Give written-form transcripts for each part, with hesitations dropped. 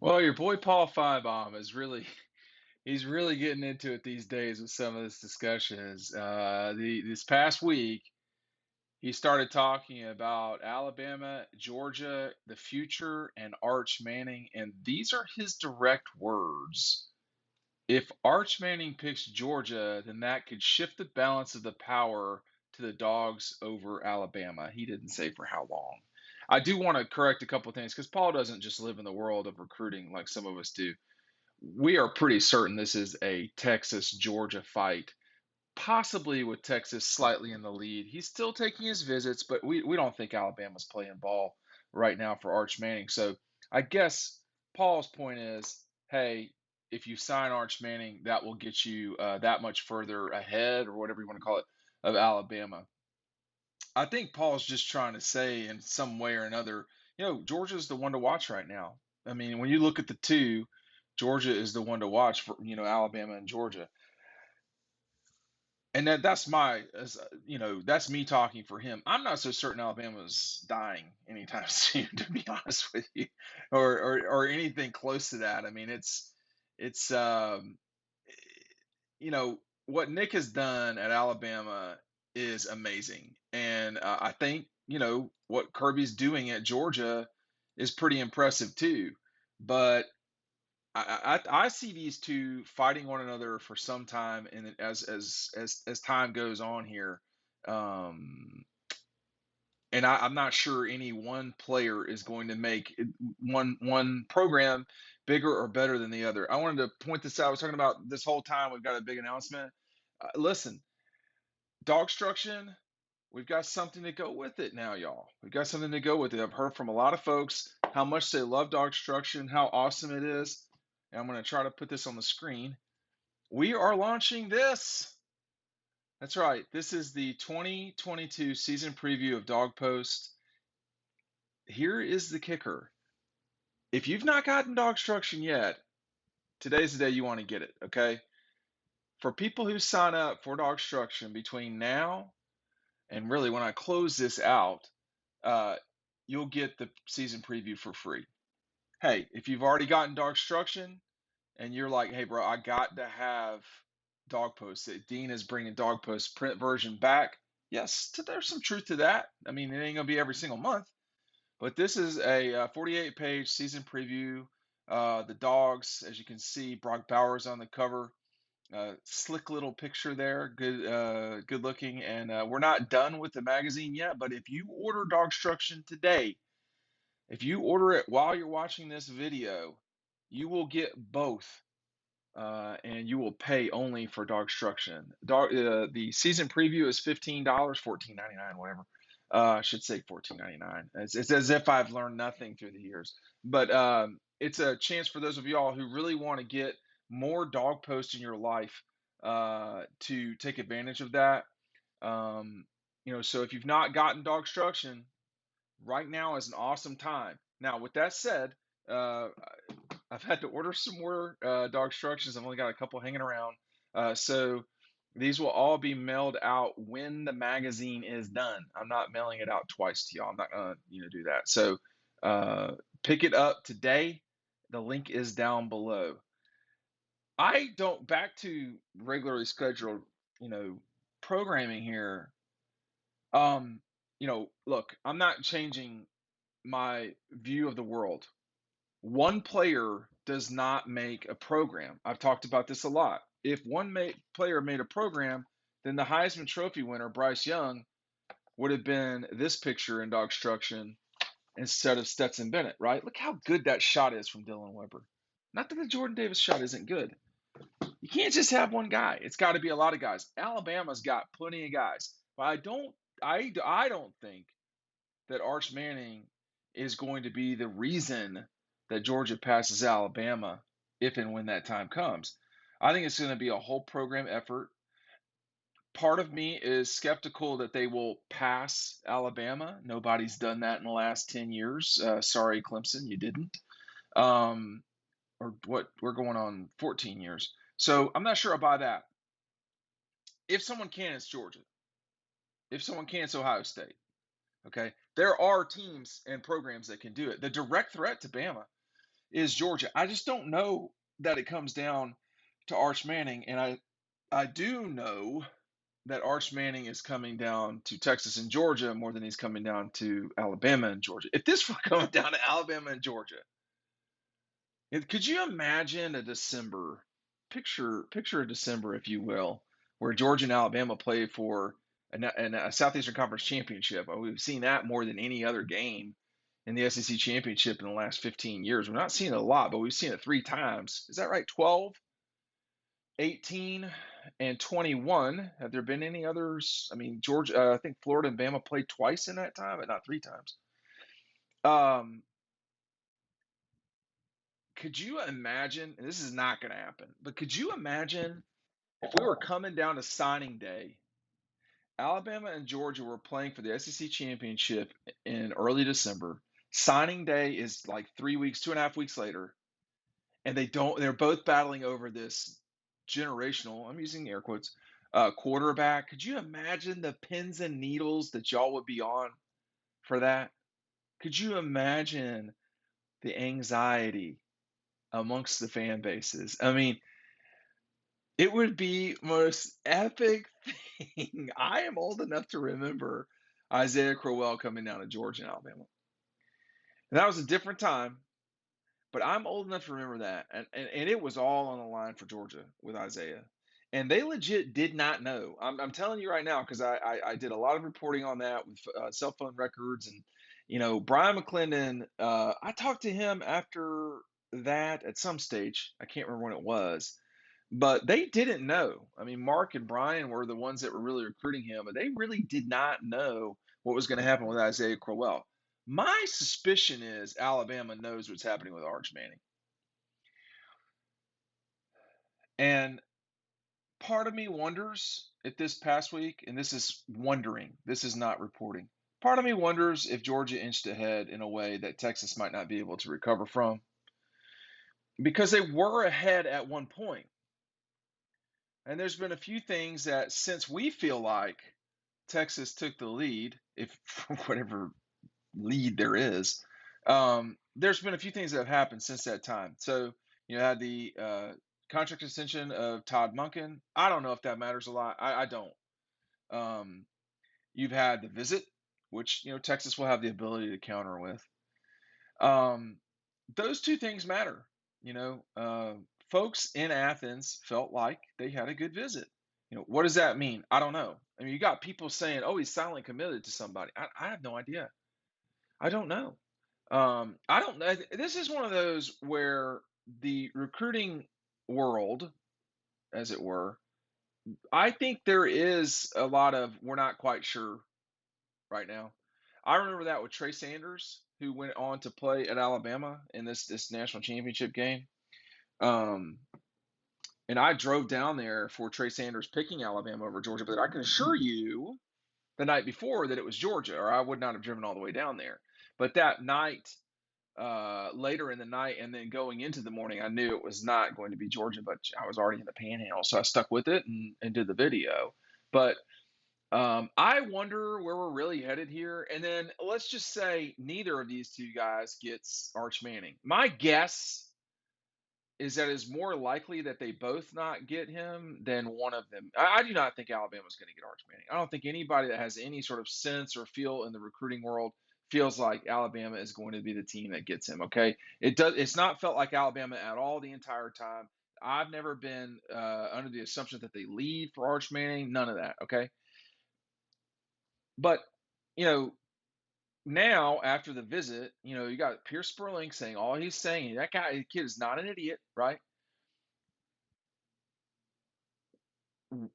Well, your boy Paul Finebaum is really he's really getting into it these days with some of this discussions. This past week, he started talking about Alabama, Georgia, the future, and Arch Manning, and these are his direct words. If Arch Manning picks Georgia, then that could shift the balance of the power to the dogs over Alabama. He didn't say for how long. I do want to correct a couple of things because Paul doesn't just live in the world of recruiting like some of us do. We are pretty certain this is a Texas Georgia fight, possibly with Texas slightly in the lead. He's still taking his visits, but we don't think Alabama's playing ball right now for Arch Manning. So I guess Paul's point is, hey, if you sign Arch Manning, that will get you that much further ahead, or whatever you want to call it, of Alabama. I think Paul's just trying to say in some way or another, Georgia's the one to watch right now. I mean, when you look at the two, Georgia is the one to watch for, Alabama and Georgia. And that's me talking for him. I'm not so certain Alabama's dying anytime soon, to be honest with you, or anything close to that. I mean, it's what Nick has done at Alabama is amazing, and I think what Kirby's doing at Georgia is pretty impressive too. But I see these two fighting one another for some time, and as time goes on here, um, and I'm not sure any one player is going to make one program bigger or better than the other. I wanted to point this out. I was talking about this whole time. We've got a big announcement. Listen, DAWGSTRUCTION, we've got something to go with it now, y'all. We've got something to go with it. I've heard from a lot of folks how much they love DAWGSTRUCTION, how awesome it is. And I'm going to try to put this on the screen. We are launching this. That's right. This is the 2022 season preview of Dog Post. Here is the kicker. If you've not gotten DAWGSTRUCTION yet, today's the day you want to get it, okay? For people who sign up for DAWGSTRUCTION between now and really when I close this out, uh, you'll get the season preview for free. Hey, if you've already gotten DAWGSTRUCTION and you're like, hey, bro, I got to have Dog Post. Dean is bringing Dog Post print version back. Yes, there's some truth to that. I mean, it ain't going to be every single month, but this is a 48-page season preview. The dogs, as you can see, Brock Bowers on the cover. Slick little picture there, good looking. And we're not done with the magazine yet, but if you order DAWGSTRUCTION today, if you order it while you're watching this video, you will get both, and you will pay only for DAWGSTRUCTION. The season preview is $15, $14.99, whatever. I should say $14.99. It's as if I've learned nothing through the years. But it's a chance for those of y'all who really want to get more dog posts in your life to take advantage of that. So if you've not gotten DAWGSTRUCTION, right now is an awesome time. Now, with that said, uh, I've had to order some more DAWGSTRUCTIONs. I've only got a couple hanging around. So these will all be mailed out when the magazine is done. I'm not mailing it out twice to y'all. I'm not gonna, do that. So pick it up today. The link is down below. I don't back to regularly scheduled, programming here. Look, I'm not changing my view of the world. One player does not make a program. I've talked about this a lot. If player made a program, then the Heisman Trophy winner, Bryce Young, would have been this picture in DAWGSTRUCTION instead of Stetson Bennett, right? Look how good that shot is from Dylan Weber. Not that the Jordan Davis shot isn't good. You can't just have one guy. It's got to be a lot of guys. Alabama's got plenty of guys. But I don't think that Arch Manning is going to be the reason that Georgia passes Alabama if and when that time comes. I think it's going to be a whole program effort. Part of me is skeptical that they will pass Alabama. Nobody's done that in the last 10 years. Sorry, Clemson, you didn't. Um, or what? We're going on 14 years. So I'm not sure I buy that. If someone can, it's Georgia. If someone can, it's Ohio State. Okay. There are teams and programs that can do it. The direct threat to Bama is Georgia. I just don't know that it comes down to Arch Manning, and I do know that Arch Manning is coming down to Texas and Georgia more than he's coming down to Alabama and Georgia. If this were coming down to Alabama and Georgia, could you imagine a December picture a December, if you will, where Georgia and Alabama play for a Southeastern Conference championship? We've seen that more than any other game in the SEC championship in the last 15 years. We're not seeing it a lot, but we've seen it 3 times. Is that right? 12, 18, and 21. Have there been any others? I mean, Georgia, I think Florida and Bama played twice in that time, but not 3 times. Um, could you imagine, and this is not going to happen, but could you imagine if we were coming down to signing day, Alabama and Georgia were playing for the SEC championship in early December. Signing day is like 3 weeks, 2.5 weeks later, and they're both battling over this generational, I'm using air quotes, quarterback. Could you imagine the pins and needles that y'all would be on for that? Could you imagine the anxiety amongst the fan bases? I mean, it would be most epic thing. I am old enough to remember Isaiah Crowell coming down to Georgia and Alabama. And that was a different time, but I'm old enough to remember that. And it was all on the line for Georgia with Isaiah. And they legit did not know. I'm telling you right now, because I did a lot of reporting on that with cell phone records. And, Brian McClendon, I talked to him after that at some stage. I can't remember when it was. But they didn't know. I mean, Mark and Brian were the ones that were really recruiting him, but they really did not know what was going to happen with Isaiah Crowell. My suspicion is Alabama knows what's happening with Arch Manning. And part of me wonders if this past week, and this is wondering, this is not reporting. Part of me wonders if Georgia inched ahead in a way that Texas might not be able to recover from, because they were ahead at one point. And there's been a few things that, since we feel like Texas took the lead, if whatever lead there is, there's been a few things that have happened since that time. So you had the contract extension of Todd Monken. I don't know if that matters a lot. I don't. You've had the visit, which Texas will have the ability to counter with. Those two things matter. Folks in Athens felt like they had a good visit. What does that mean? I don't know. I mean, you got people saying, "Oh, he's silently committed to somebody." I have no idea. I don't know. I don't know. This is one of those where the recruiting world, as it were, I think there is a lot of we're not quite sure right now. I remember that with Trey Sanders, who went on to play at Alabama in this national championship game. Um, and I drove down there for Trey Sanders picking Alabama over Georgia, but I can assure you the night before that it was Georgia, or I would not have driven all the way down there. But that night, later in the night, and then going into the morning, I knew it was not going to be Georgia, but I was already in the Panhandle, so I stuck with it and did the video. But I wonder where we're really headed here. And then let's just say neither of these two guys gets Arch Manning. My guess is that it's more likely that they both not get him than one of them. I do not think Alabama's going to get Arch Manning. I don't think anybody that has any sort of sense or feel in the recruiting world feels like Alabama is going to be the team that gets him. Okay, it's not felt like Alabama at all the entire time. I've never been under the assumption that they lead for Arch Manning. None of that. Okay, but you know now after the visit, you got Pierce Sperling saying all he's saying. That kid is not an idiot, right?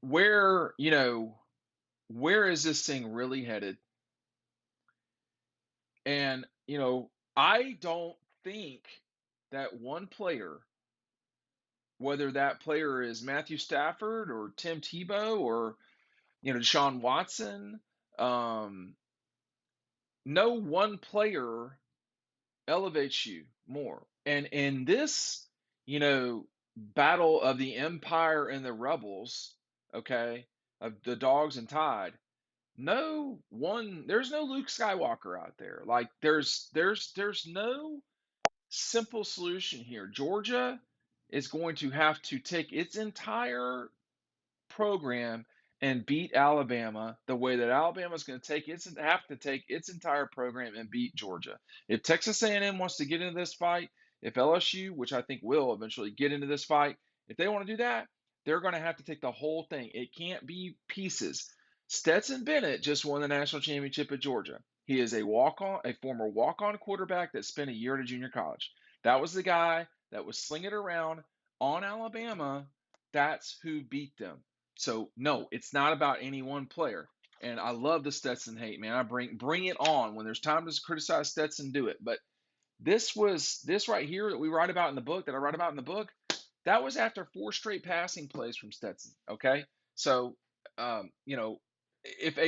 Where where is this thing really headed? And I don't think that one player, whether that player is Matthew Stafford or Tim Tebow or Deshaun Watson, um, no one player elevates you more. And in this battle of the Empire and the Rebels, okay, of the Dogs and Tide, there's no Luke Skywalker out there. Like there's no simple solution here. Georgia is going to have to take its entire program and beat Alabama the way that Alabama is going to have to take its entire program and beat Georgia. If Texas A&M wants to get into this fight, if LSU, which I think will eventually get into this fight, if they want to do that, they're going to have to take the whole thing. It can't be pieces. Stetson Bennett just won the national championship at Georgia. He is a former walk-on quarterback that spent a year at a junior college. That was the guy that was slinging it around on Alabama. That's who beat them. So no, it's not about any one player. And I love the Stetson hate, man. I bring it on. When there's time to criticize Stetson, do it. But this right here that we write about in the book, that I write about in the book, that was after 4 straight passing plays from Stetson. Okay, so you know, if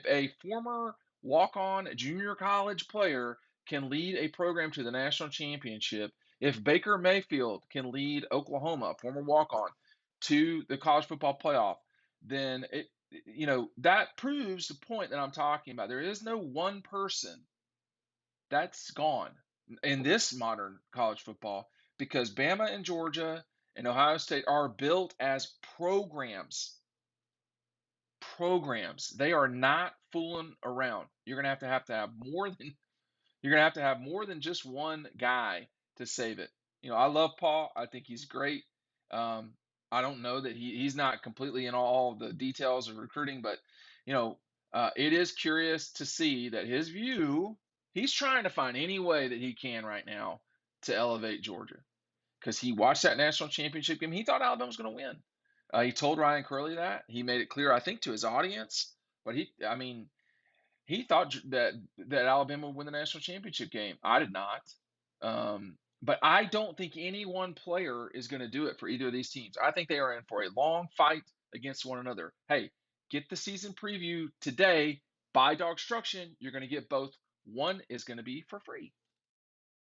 a former walk-on junior college player can lead a program to the national championship, if Baker Mayfield can lead Oklahoma, a former walk-on, to the college football playoff, then that proves the point that I'm talking about. There is no one person that's gone in this modern college football because Bama and Georgia and Ohio State are built as programs. Programs. They are not fooling around. You're gonna have more than just one guy to save it. I love Paul. I think he's great. Um, I don't know that he's not completely in all the details of recruiting, but it is curious to see that his view. He's trying to find any way that he can right now to elevate Georgia because he watched that national championship game. He thought Alabama was going to win. He told Ryan Curley that. He made it clear, I think, to his audience. But he thought that Alabama would win the national championship game. I did not. But I don't think any one player is going to do it for either of these teams. I think they are in for a long fight against one another. Hey, get the season preview today. Buy DAWGSTRUCTION. You're going to get both. One is going to be for free.